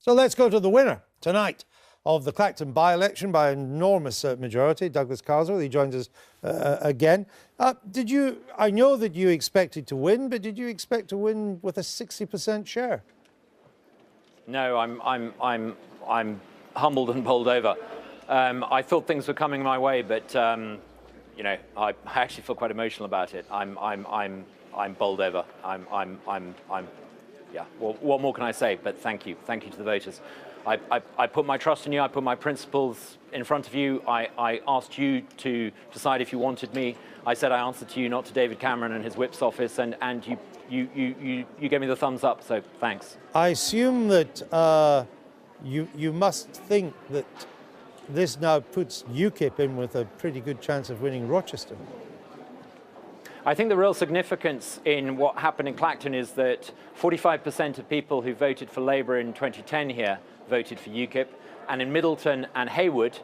So let's go to the winner tonight of the Clacton by-election by an enormous majority, Douglas Carswell. He joins us again. I know that you expected to win, but did you expect to win with a 60% share? No, I'm humbled and bowled over. I thought things were coming my way, but you know, I actually feel quite emotional about it. I'm bowled over. Yeah. Well, what more can I say? But thank you to the voters. I put my trust in you. I put my principles in front of you. I asked you to decide if you wanted me. I said I answered to you, not to David Cameron and his whip's office, and you gave me the thumbs up. So thanks. I assume that you must think that this now puts UKIP in with a pretty good chance of winning Rochester. I think the real significance in what happened in Clacton is that 45% of people who voted for Labour in 2010 here voted for UKIP. And in Middleton and Haywood,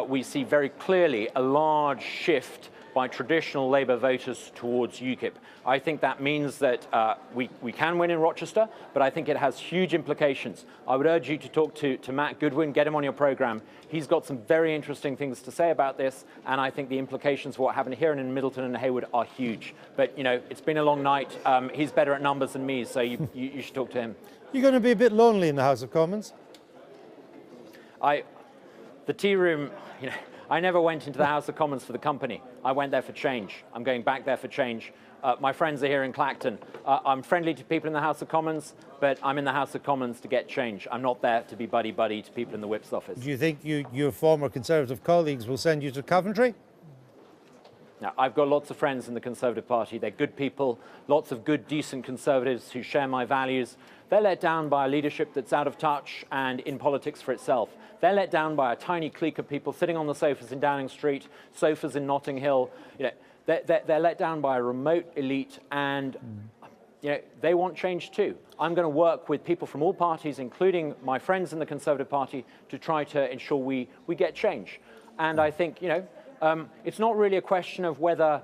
we see very clearly a large shift by traditional Labour voters towards UKIP. I think that means that we can win in Rochester, but I think it has huge implications. I would urge you to talk to Matt Goodwin, get him on your programme. He's got some very interesting things to say about this, and I think the implications of what happened here and in Middleton and Haywood are huge. But, you know, it's been a long night. He's better at numbers than me, so you should talk to him. You're going to be a bit lonely in the House of Commons? The tea room, you know, I never went into the House of Commons for the company. I went there for change. I'm going back there for change. My friends are here in Clacton. I'm friendly to people in the House of Commons, but I'm in the House of Commons to get change. I'm not there to be buddy-buddy to people in the Whip's office. Do you think your former Conservative colleagues will send you to Coventry? Now, I've got lots of friends in the Conservative Party. They're good people, lots of good, decent Conservatives who share my values. They're let down by a leadership that's out of touch and in politics for itself. They're let down by a tiny clique of people sitting on the sofas in Downing Street, sofas in Notting Hill. You know, they're let down by a remote elite, and you know, they want change too. I'm going to work with people from all parties, including my friends in the Conservative Party, to try to ensure we get change. And I think, you know, it's not really a question of whether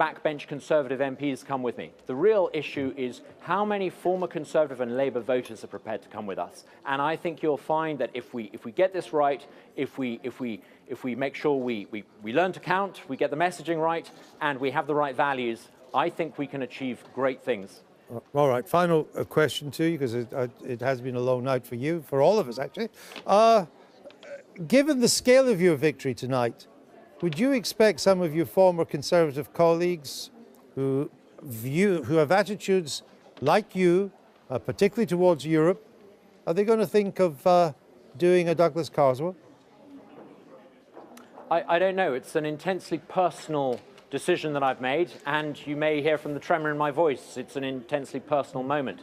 backbench Conservative MPs come with me. The real issue is how many former Conservative and Labour voters are prepared to come with us. And I think you'll find that if we get this right, if we make sure we learn to count, we get the messaging right, and we have the right values, I think we can achieve great things. All right, final question to you, because it has been a long night for you, for all of us actually. Given the scale of your victory tonight, would you expect some of your former Conservative colleagues who have attitudes like you, particularly towards Europe, are they going to think of doing a Douglas Carswell? I don't know. It's an intensely personal decision that I've made, and you may hear from the tremor in my voice. It's an intensely personal moment.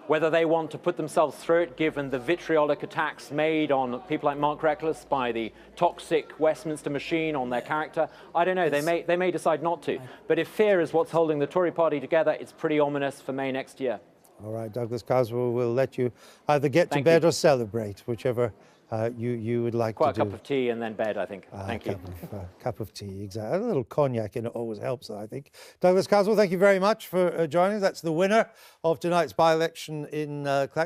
Whether they want to put themselves through it, given the vitriolic attacks made on people like Mark Reckless by the toxic Westminster machine on their character, I don't know. They may decide not to. But if fear is what's holding the Tory party together, it's pretty ominous for May next year. All right, Douglas Carswell will let you either get to bed or celebrate, whichever you would like to do. Quite a cup of tea and then bed, I think. Thank you. Cup of tea, exactly. A little cognac in it always helps, I think. Douglas Carswell, thank you very much for joining us. That's the winner of tonight's by-election in Clacton.